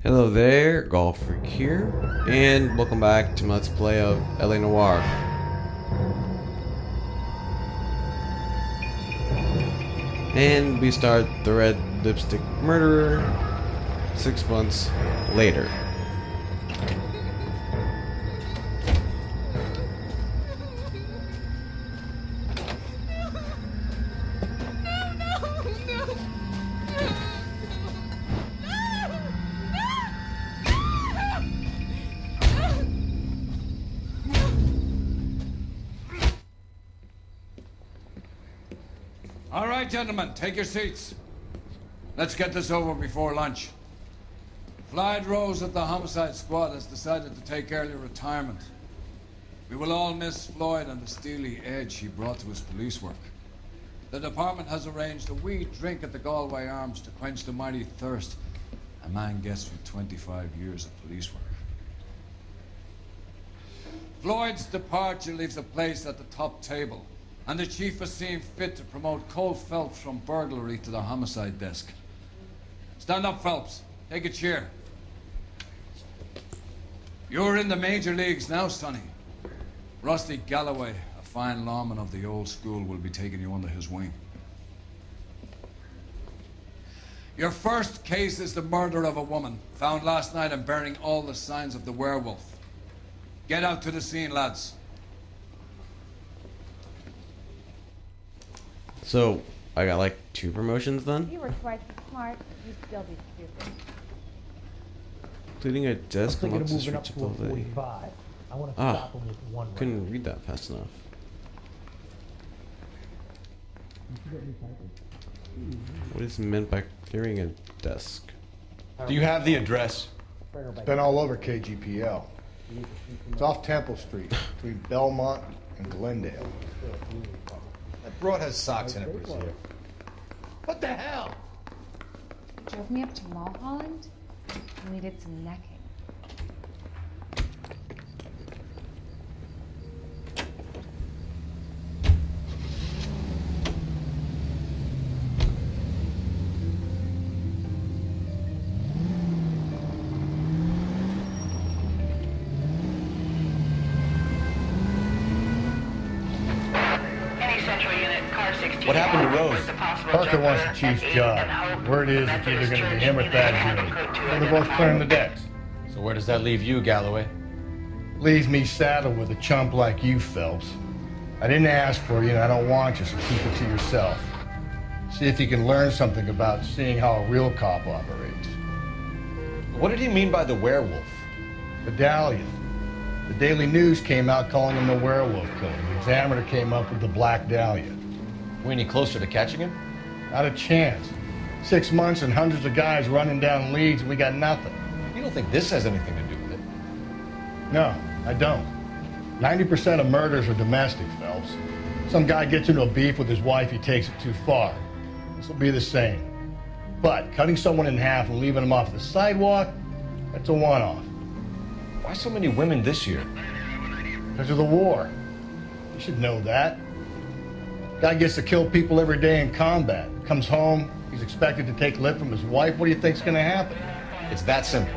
Hello there, Golf Freak here, and welcome back to my Let's Play of LA Noire. And we start the Red Lipstick Murderer 6 months later. All right, gentlemen, take your seats. Let's get this over before lunch. Floyd Rose of the homicide squad has decided to take early retirement. We will all miss Floyd and the steely edge he brought to his police work. The department has arranged a wee drink at the Galway Arms to quench the mighty thirst a man gets from 25 years of police work. Floyd's departure leaves a place at the top table, and the chief has seen fit to promote Cole Phelps from burglary to the homicide desk. Stand up, Phelps. Take a chair. You're in the major leagues now, Sonny. Rusty Galloway, a fine lawman of the old school, will be taking you under his wing. Your first case is the murder of a woman, found last night and bearing all the signs of the werewolf. Get out to the scene, lads. So, I got like 2 promotions then? If you were twice as smart, you'd still be stupid. Including a desk Looks like amongst you're the moving up streets to a of LA. 45. I want to Ah, stop him with one couldn't round. read that fast enough. What is meant by clearing a desk? Do you have the address? It's Been all over KGPL. It's off Temple Street, between Belmont and Glendale. That broad has socks in it, Brazil. What the hell? You drove me up to Mulholland, and we did some necking. What happened to Rose? Parker wants the chief's job. Word is it's either going to be him or Thad Jr. So they're both clearing the decks. So where does that leave you, Galloway? Leaves me saddled with a chump like you, Phelps. I didn't ask for you and I don't want you, so keep it to yourself. See if you can learn something about seeing how a real cop operates. What did he mean by the werewolf? Medallion. The Daily News came out calling him the werewolf killer. The Examiner came up with the Black Dahlia. We any closer to catching him? Not a chance. 6 months and hundreds of guys running down leads and we got nothing. You don't think this has anything to do with it? No, I don't. 90% of murders are domestic, Phelps. Some guy gets into a beef with his wife, he takes it too far. This will be the same. But cutting someone in half and leaving them off the sidewalk, that's a one-off. Why so many women this year? Because of the war. You should know that. Guy gets to kill people every day in combat. Comes home, he's expected to take lip from his wife. What do you think's gonna happen? It's that simple.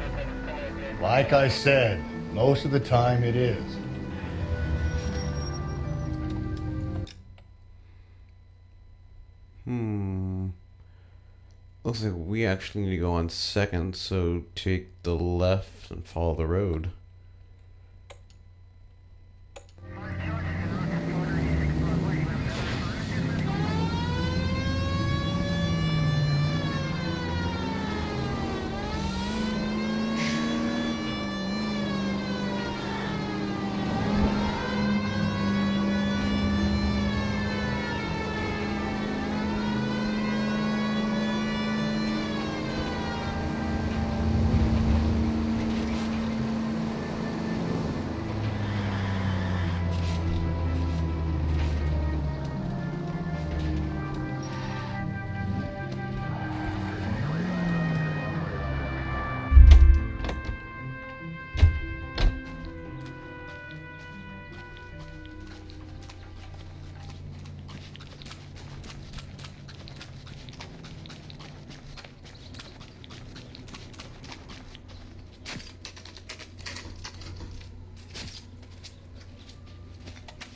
Like I said, most of the time it is. Looks like we actually need to go on second, so take the left and follow the road.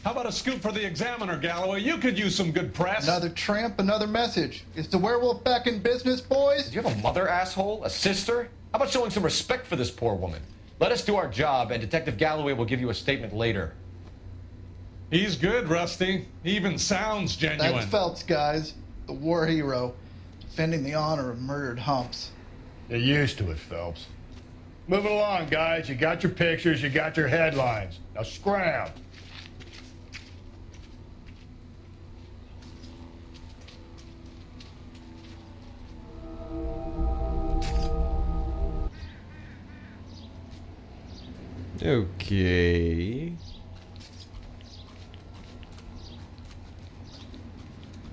How about a scoop for the Examiner, Galloway? You could use some good press. Another tramp, another message. Is the werewolf back in business, boys? Do you have a mother, asshole? A sister? How about showing some respect for this poor woman? Let us do our job, and Detective Galloway will give you a statement later. He's good, Rusty. He even sounds genuine. That's Phelps, guys. The war hero. Defending the honor of murdered humps. You're used to it, Phelps. Move it along, guys. You got your pictures, you got your headlines. Now scram. Okay.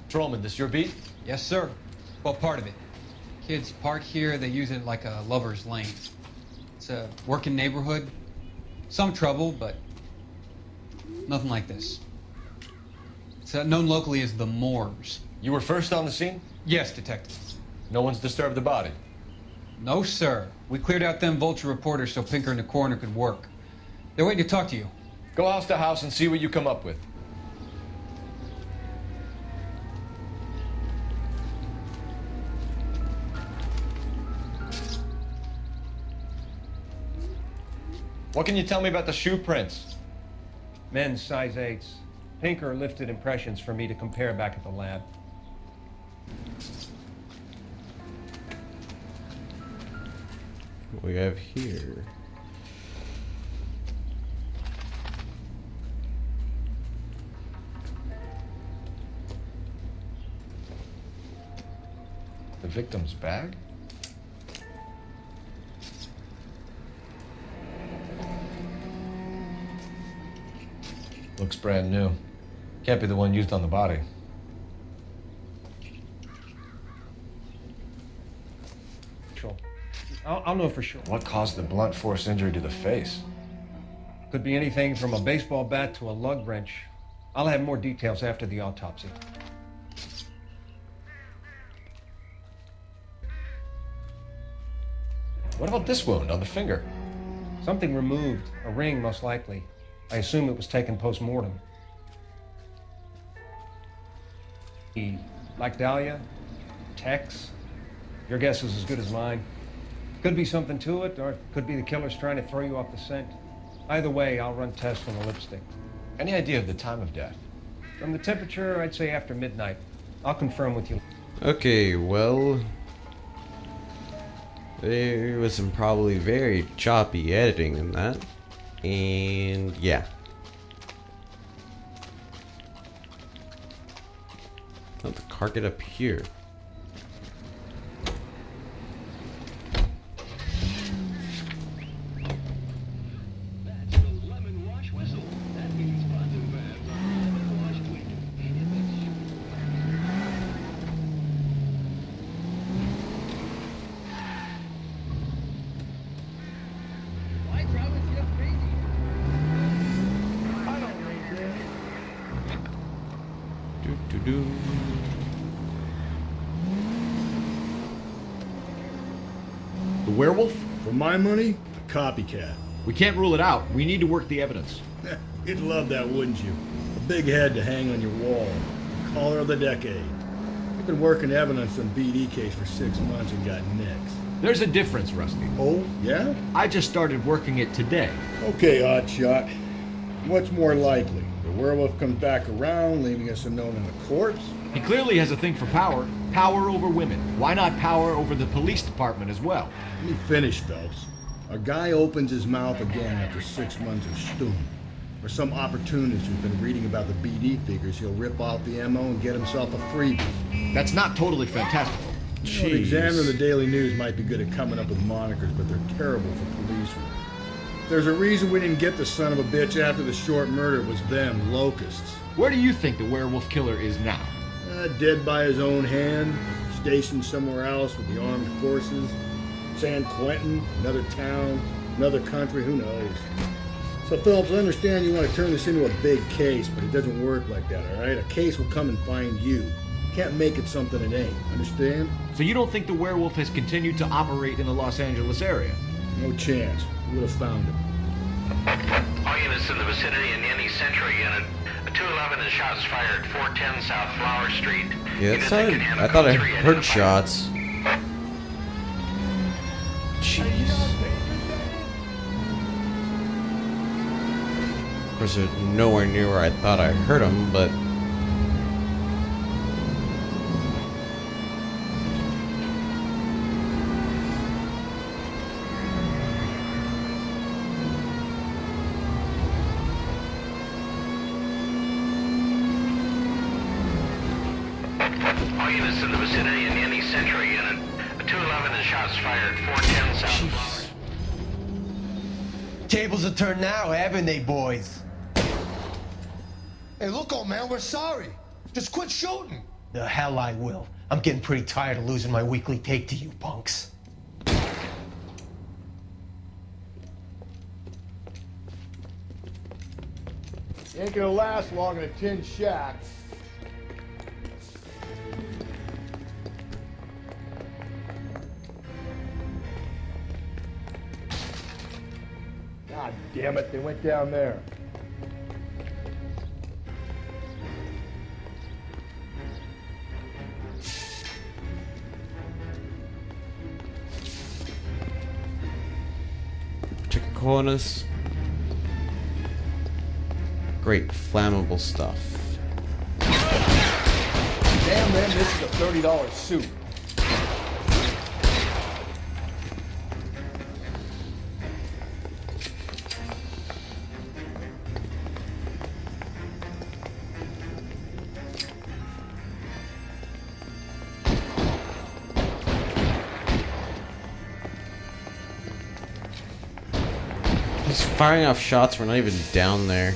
Patrolman, this your beat? Yes, sir. Well, part of it. Kids park here, they use it like a lover's lane. It's a working neighborhood. Some trouble, but nothing like this. It's known locally as the Moors. You were first on the scene? Yes, detective. No one's disturbed the body? No, sir. We cleared out them vulture reporters so Pinker and the coroner could work. They're waiting to talk to you. Go house to house and see what you come up with. What can you tell me about the shoe prints? Men's size 8s. Pinker lifted impressions for me to compare back at the lab. What we have here? The victim's bag? Looks brand new. Can't be the one used on the body. I'll know for sure. What caused the blunt force injury to the face? Could be anything from a baseball bat to a lug wrench. I'll have more details after the autopsy. What about this wound on the finger? Something removed. A ring, most likely. I assume it was taken post-mortem. Like Dahlia? Tex? Your guess is as good as mine. Could be something to it, or it could be the killer's trying to throw you off the scent. Either way, I'll run tests on the lipstick. Any idea of the time of death? From the temperature, I'd say after midnight. I'll confirm with you. Okay, well, there was some probably very choppy editing in that, and yeah. How'd the car get up here? The werewolf? For my money, a copycat. We can't rule it out. We need to work the evidence. You'd love that, wouldn't you? A big head to hang on your wall. Caller of the decade. I've been working evidence on BD case for 6 months and got nicks. There's a difference, Rusty. Oh, yeah? I just started working it today. Okay, Oddshot. What's more likely? The werewolf comes back around, leaving us unknown in a corpse? He clearly has a thing for power. Power over women. Why not power over the police department as well? Let me finish, Phelps. A guy opens his mouth again after 6 months of stewing. Or some opportunist who's been reading about the BD figures, he'll rip off the MO and get himself a freebie. That's not totally fantastical. You know, the Examiner and the Daily News might be good at coming up with monikers, but they're terrible for police work. There's a reason we didn't get the son of a bitch after the short murder. It was them, locusts. Where do you think the werewolf killer is now? Dead by his own hand, stationed somewhere else with the armed forces. San Quentin, another town, another country, who knows? So, Phillips, I understand you want to turn this into a big case, but it doesn't work like that, all right? A case will come and find you. You can't make it something it ain't, understand? So you don't think the werewolf has continued to operate in the Los Angeles area? No chance. We would have found him. All units in the vicinity and any Central unit, A 211 and shots fired 410 South Flower Street. Yeah, it sounded. I thought I heard shots. Jeez. Of course, they're nowhere near where I thought I heard them, but. All units in the vicinity in any Central unit. A 211 and shots fired 410 South Flower. Tables have turned now, haven't they, boys? Hey, look, old man, we're sorry. Just quit shooting. The hell I will. I'm getting pretty tired of losing my weekly take to you punks. You ain't gonna last long in a tin shack. God damn it, they went down there. Chicken corners. Great flammable stuff. Damn, man, this is a $30 suit. He's firing off shots. We're not even down there.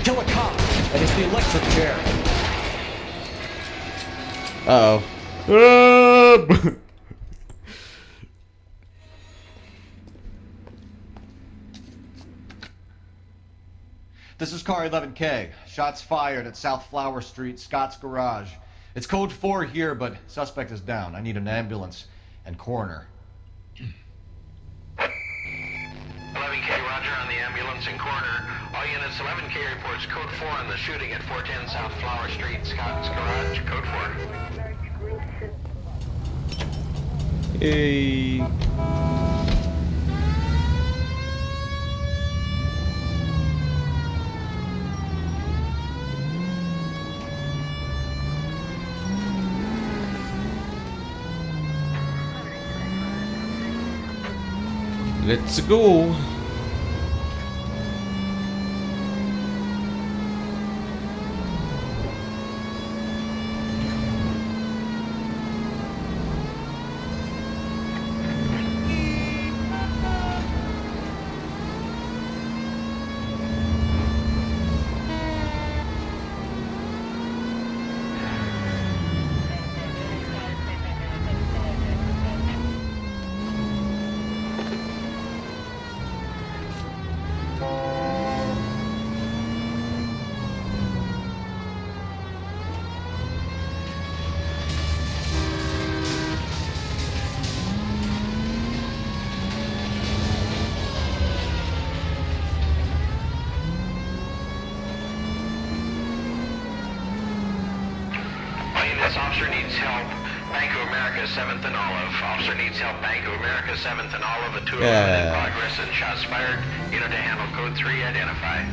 Kill a cop, and it's the electric chair. Uh-oh. This is car 11K. Shots fired at South Flower Street, Scott's Garage. It's code 4 here, but suspect is down. I need an ambulance and coroner. 11K, roger on the ambulance and coroner. All units, 11K reports code 4 on the shooting at 410 South Flower Street, Scott's Garage, code 4. Hey. Let's go. Officer needs help. Bank of America, 7th and Olive. Officer needs help. Bank of America, 7th and Olive. A 211 in progress and shots fired. Unit to handle code 3. Identify.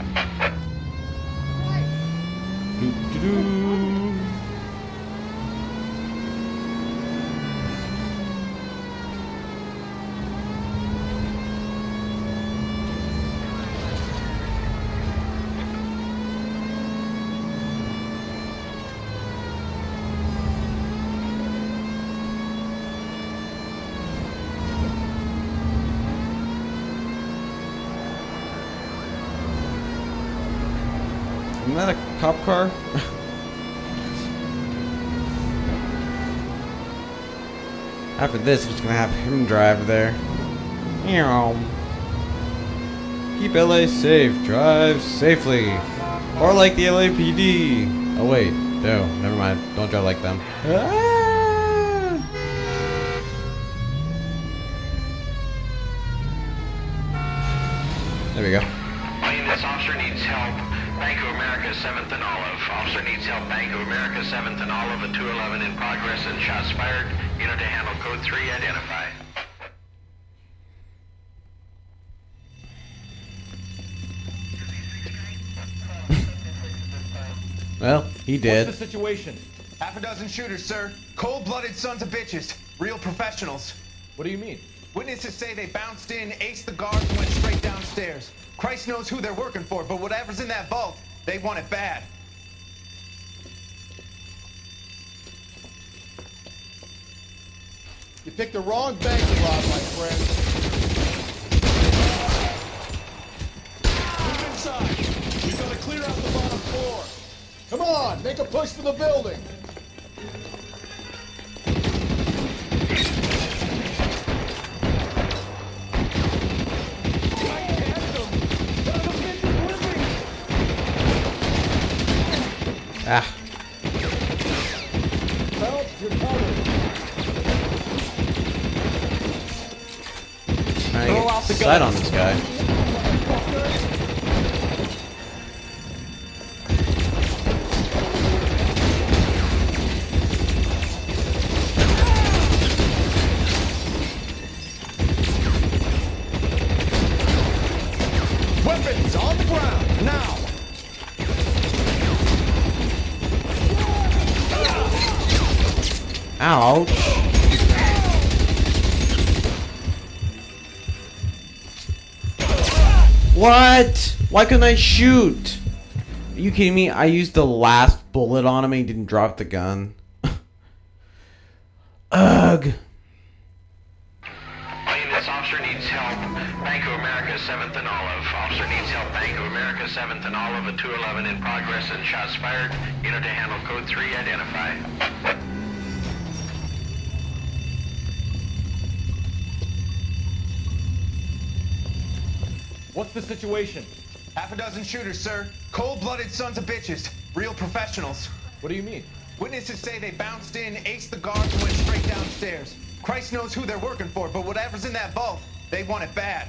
Isn't that a cop car? After this, I'm just gonna have him drive there. Keep LA safe. Drive safely. Or like the LAPD. Oh wait, no, never mind. Don't drive like them. Ah! There we go. This officer needs help. Bank of America, 7th and Olive. Officer needs help. Bank of America, 7th and Olive, a 211 in progress and shots fired. Unit to handle code 3, identify. Well, he did. What's the situation? Half a dozen shooters, sir. Cold-blooded sons of bitches. Real professionals. What do you mean? Witnesses say they bounced in, aced the guards, and went straight downstairs. Christ knows who they're working for, but whatever's in that vault, they want it bad. You picked the wrong bank to rob, my friend. Move inside. We've got to clear out the bottom floor. Come on, make a push for the building. Ah. Help, you're covered. Trying to get sight on this guy. Weapons on the ground, now! Ouch. What? Why couldn't I shoot? Are you kidding me? I used the last bullet on him and he didn't drop the gun. Ugh. This officer needs help. Bank of America, 7th and Olive. Officer needs help. Bank of America, 7th and Olive, a 211 in progress and shots fired. Unit to handle code 3, identify. What's the situation? Half a dozen shooters, sir. Cold-blooded sons of bitches. Real professionals. What do you mean? Witnesses say they bounced in, aced the guards, and went straight downstairs. Christ knows who they're working for, but whatever's in that vault, they want it bad.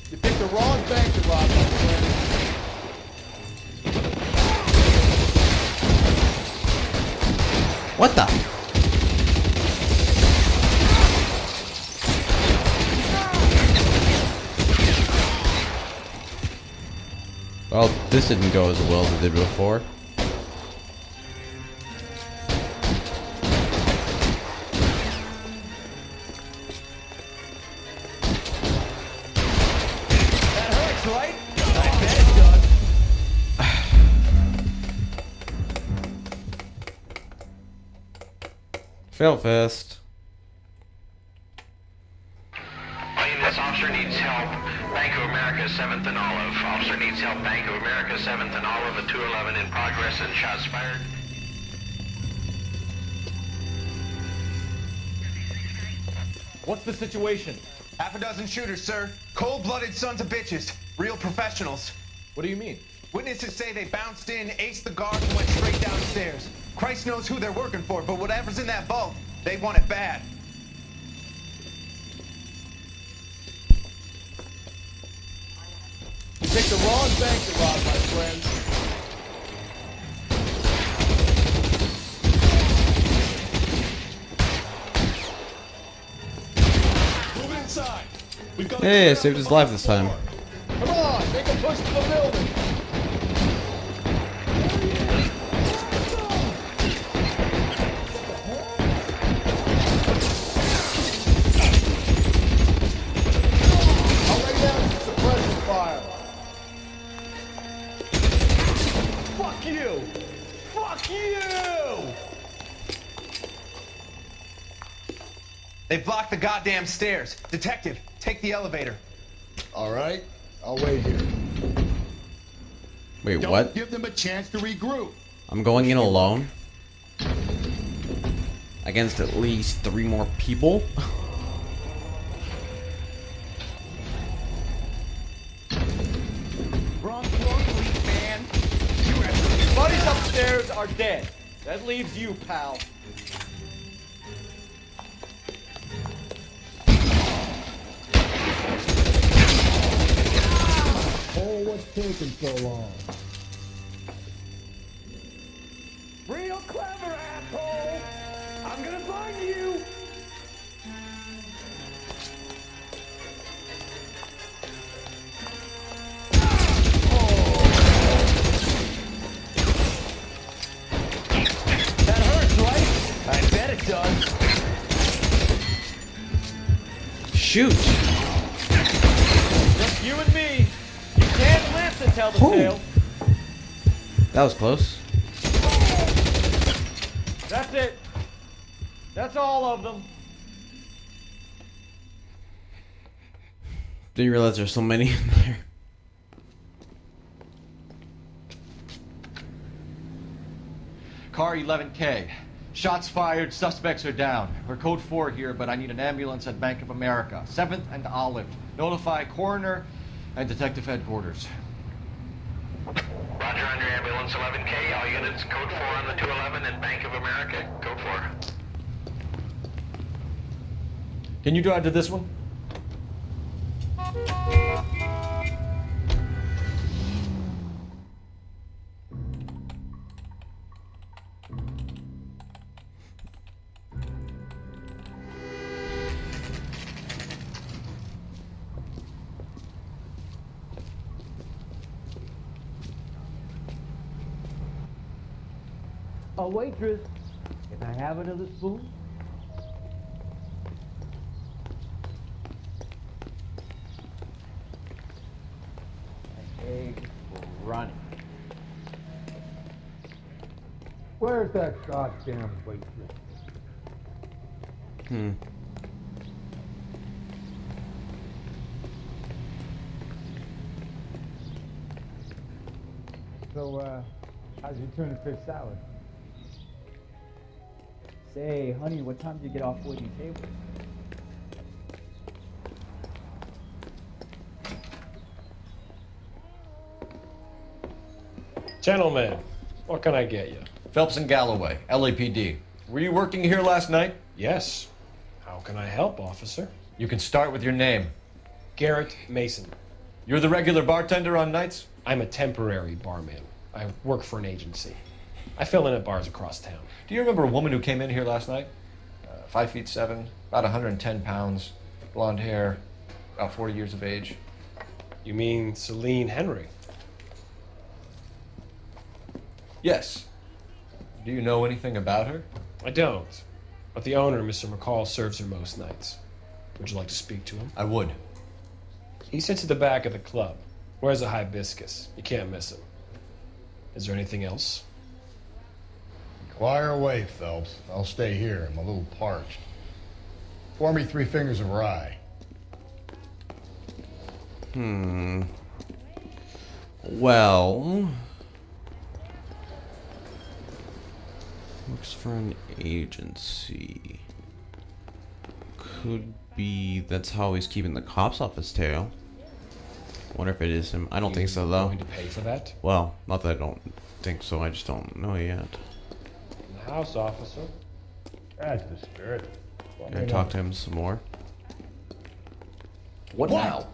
You picked the wrong bank to rob, my friend. What the? Well, this didn't go as well as it did before. That hurts, right? I bet it does. Fail fest. This officer needs help. Bank of America, 7th and Olive. Officer needs help. Bank of America, 7th and Olive, a 211 in progress and shots fired. What's the situation? Half a dozen shooters, sir. Cold-blooded sons of bitches. Real professionals. What do you mean? Witnesses say they bounced in, aced the guards, and went straight downstairs. Christ knows who they're working for, but whatever's in that vault, they want it bad. You picked the wrong bank to rob, my friend. Move inside. We've got Hey, I saved his life this time. Come on, make a push to the building. I'll lay down some suppression fire. Fuck you! Fuck you! They've blocked the goddamn stairs. Detective, take the elevator. All right, I'll wait here. Wait, Don't what? give them a chance to regroup. I'm going in alone? against at least 3 more people. Wrong floor, please, man. Your buddies upstairs are dead. That leaves you, pal. Oh, what's taking so long? Real clever, asshole! I'm gonna find you! That hurts, right? I bet it does. Shoot! Just you and me. You can't live to tell the tale. That was close. That's it. That's all of them. Didn't realize there's so many in there. Car 11K. Shots fired, suspects are down. We're code 4 here, but I need an ambulance at Bank of America. 7th and Olive. Notify coroner and detective headquarters. Roger on your ambulance 11K. All units code 4 on the 211 and Bank of America. Code 4. Can you drive to this one? A waitress, can I have another spoon? Eggs running. Where's that goddamn waitress? So, how's your tuna fish salad? Say, honey, what time did you get off waiting table? Gentlemen, what can I get you? Phelps and Galloway, LAPD. Were you working here last night? Yes. How can I help, officer? You can start with your name. Garrett Mason. You're the regular bartender on nights? I'm a temporary barman. I work for an agency. I fill in at bars across town. Do you remember a woman who came in here last night? 5'7", about 110 pounds, blonde hair, about 40 years of age. You mean Celine Henry? Yes. Do you know anything about her? I don't. But the owner, Mr. McCall, serves her most nights. Would you like to speak to him? I would. He sits at the back of the club. Wears a hibiscus. You can't miss him. Is there anything else? Inquire away, Phelps. I'll stay here. I'm a little parched. Pour me 3 fingers of rye. Well, works for an agency. Could be that's how he's keeping the cops off his tail. Wonder if it is him. I don't think so though. Going to pay for that? Well, not that I don't think so. I just don't know yet. In the house, officer. That's the spirit. Can I talk to him some more? What now?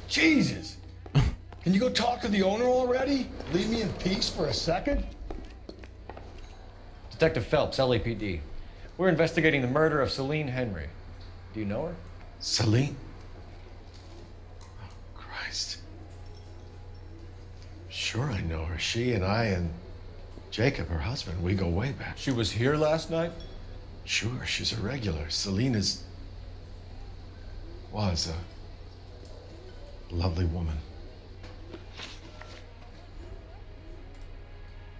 Jesus! Can you go talk to the owner already? Leave me in peace for a second? Detective Phelps, LAPD. We're investigating the murder of Celine Henry. Do you know her? Celine? Oh, Christ. Sure I know her. She and I and Jacob, her husband, we go way back. She was here last night? Sure, she's a regular. Celine was a lovely woman.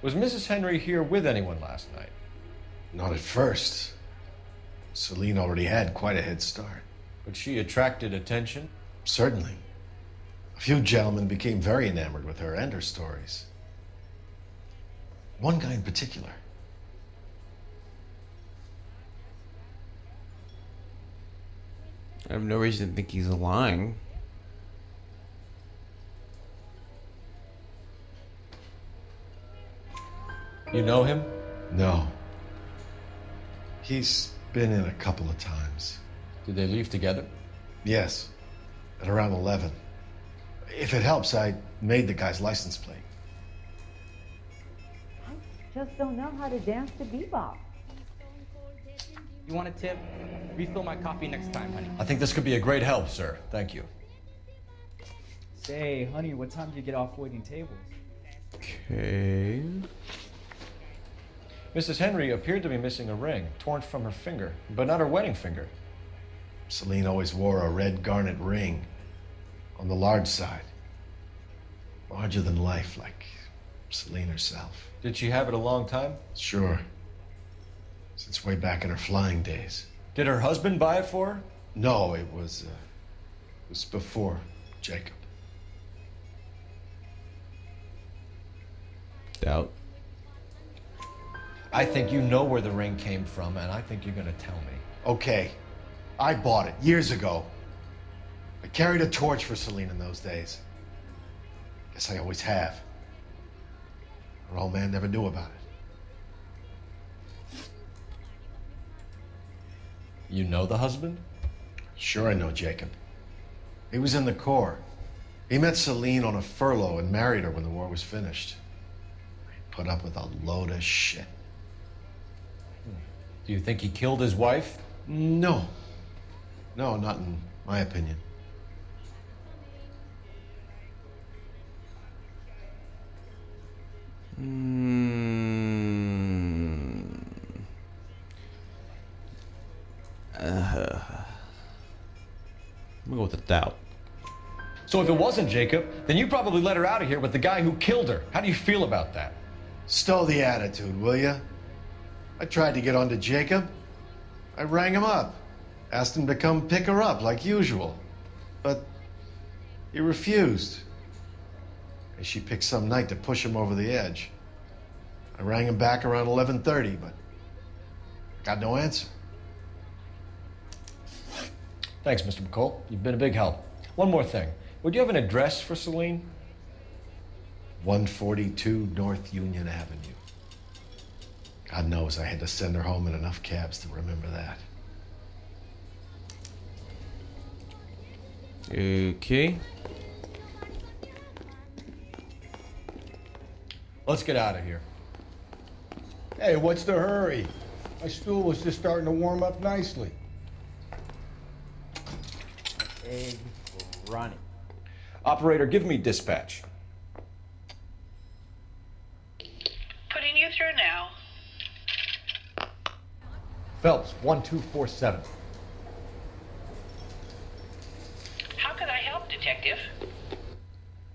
Was Mrs. Henry here with anyone last night? Not at first. Celine already had quite a head start. But she attracted attention? Certainly. A few gentlemen became very enamored with her and her stories. One guy in particular. I have no reason to think he's lying. You know him? No. He's been in a couple of times. Did they leave together? Yes. At around 11. If it helps, I made the guy's license plate. I just don't know how to dance to bebop. You want a tip? Refill my coffee next time, honey. I think this could be a great help, sir. Thank you. Say, honey, what time do you get off waiting tables? Okay. Mrs. Henry appeared to be missing a ring, torn from her finger, but not her wedding finger. Celine always wore a red garnet ring on the large side. Larger than life, like Celine herself. Did she have it a long time? Sure. Since way back in her flying days. Did her husband buy it for her? No, it was before Jacob. Doubt. I think you know where the ring came from, and I think you're gonna tell me. Okay. I bought it years ago. I carried a torch for Celine in those days. Guess I always have. Her old man never knew about it. You know the husband? Sure I know Jacob. He was in the Corps. He met Celine on a furlough and married her when the war was finished. He put up with a load of shit. Do you think he killed his wife? No. No, not in my opinion. I'm gonna go with the doubt. So if it wasn't Jacob, then you probably let her out of here with the guy who killed her. How do you feel about that? Stow the attitude, will ya? I tried to get onto Jacob. I rang him up. Asked him to come pick her up like usual. But he refused. And she picked some night to push him over the edge. I rang him back around 11:30, but got no answer. Thanks, Mr. McCall. You've been a big help. One more thing. Would you have an address for Celine? 142 North Union Avenue. God knows I had to send her home in enough cabs to remember that. Okay. Let's get out of here. Hey, what's the hurry? My stool was just starting to warm up nicely. Eggs running. Operator, give me dispatch. Putting you through now. Phelps, 1247. How can I help, Detective?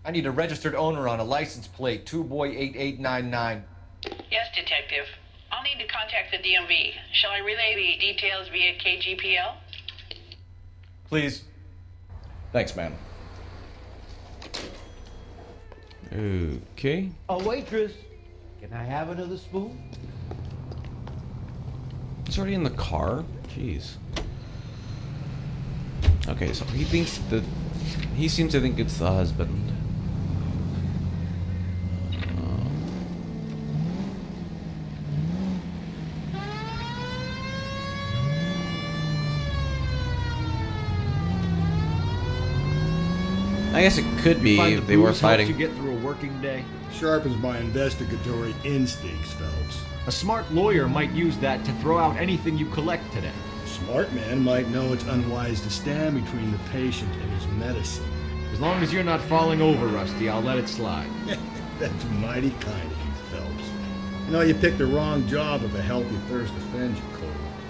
I need a registered owner on a license plate, 2boy8899. Yes, Detective. I'll need to contact the DMV. Shall I relay the details via KGPL? Please. Thanks, ma'am. Okay. A waitress. Can I have another spoon? It's already in the car? Jeez. Okay, so he thinks that... He seems to think it's the husband. I guess it could be if they were fighting. You get through a working day. Sharpens my investigatory instincts, Phelps. A smart lawyer might use that to throw out anything you collect today. A smart man might know it's unwise to stand between the patient and his medicine. As long as you're not falling over, Rusty, I'll let it slide. That's mighty kind of you, Phelps. You know, you picked the wrong job if a healthy thirst offends you, Cole.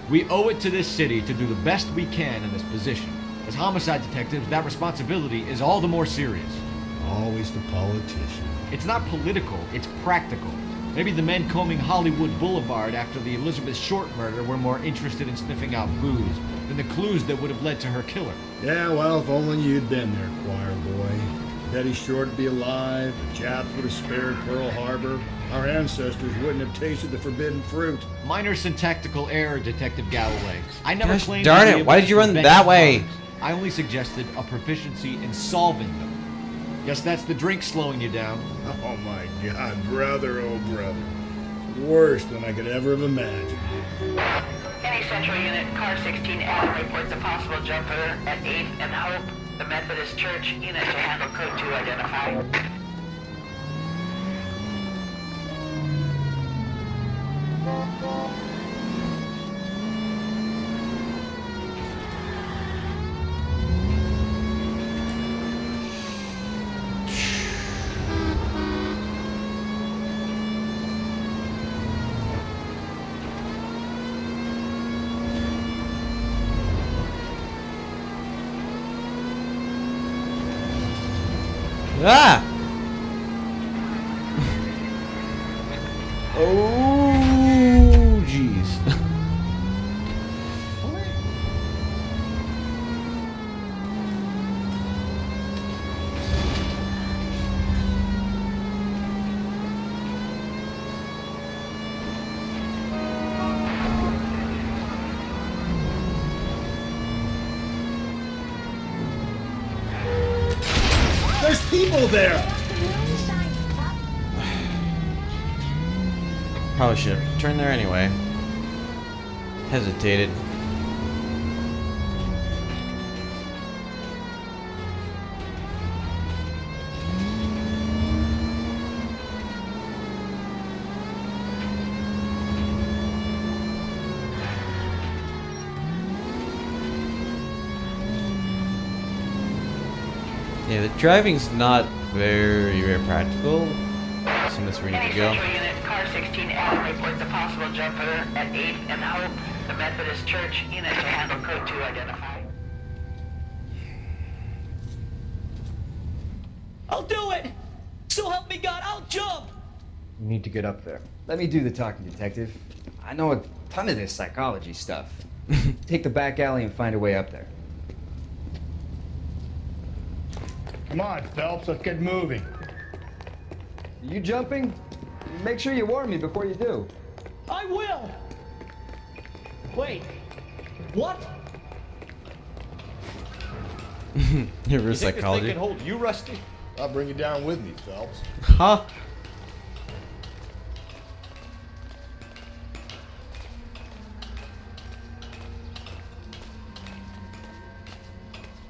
We owe it to this city to do the best we can in this position. As homicide detectives, that responsibility is all the more serious. Always the politician. It's not political, it's practical. Maybe the men combing Hollywood Boulevard after the Elizabeth Short murder were more interested in sniffing out booze than the clues that would have led to her killer. Yeah, well, if only you'd been there, choir boy. Betty Short would be alive, the Japs would have spared Pearl Harbor, our ancestors wouldn't have tasted the forbidden fruit. Minor syntactical error, Detective Galloway. I never Gosh claimed... darn it, why did you run that way? I only suggested a proficiency in solving them. Guess that's the drink slowing you down. Oh my God, brother, oh brother. Worse than I could ever have imagined. Any Central Unit, Car 16L reports a possible jumper at 8th and Hope. The Methodist Church unit to handle code 2 identify. Ah! Oh, jeez. There's people there! Probably should have turned there anyway. Hesitated. Yeah, the driving's not very practical. So that's where we need to go. Central Unit, Car 16L reports a possible jumper at 8th and Hope. The Methodist Church unit to handle code 2 identify. I'll do it! So help me God, I'll jump! You need to get up there. Let me do the talking, detective. I know a ton of this psychology stuff. Take the back alley and find a way up there. Come on, Phelps, let's get moving. You jumping? Make sure you warn me before you do. I will! Wait, what? Reverse You think psychology. this thing can hold you, Rusty? I'll bring you down with me, Phelps. Huh?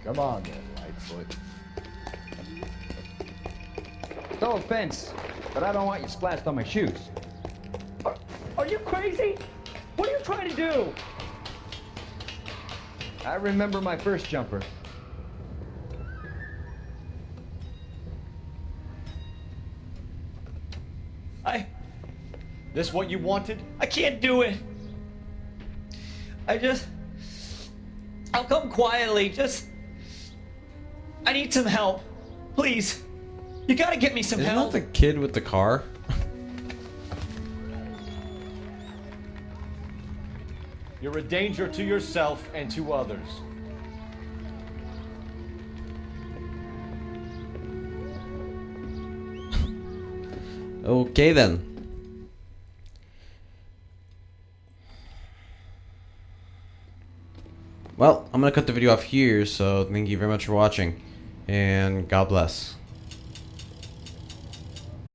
Come on there, Lightfoot. No offense, but I don't want you splashed on my shoes. Are you crazy? What are you trying to do? I remember my first jumper. This what you wanted? I can't do it. I'll come quietly, I need some help. Please. You gotta get me some Isn't help. that the kid with the car? You're a danger to yourself and to others. Okay then. Well, I'm gonna cut the video off here, so thank you very much for watching, and God bless.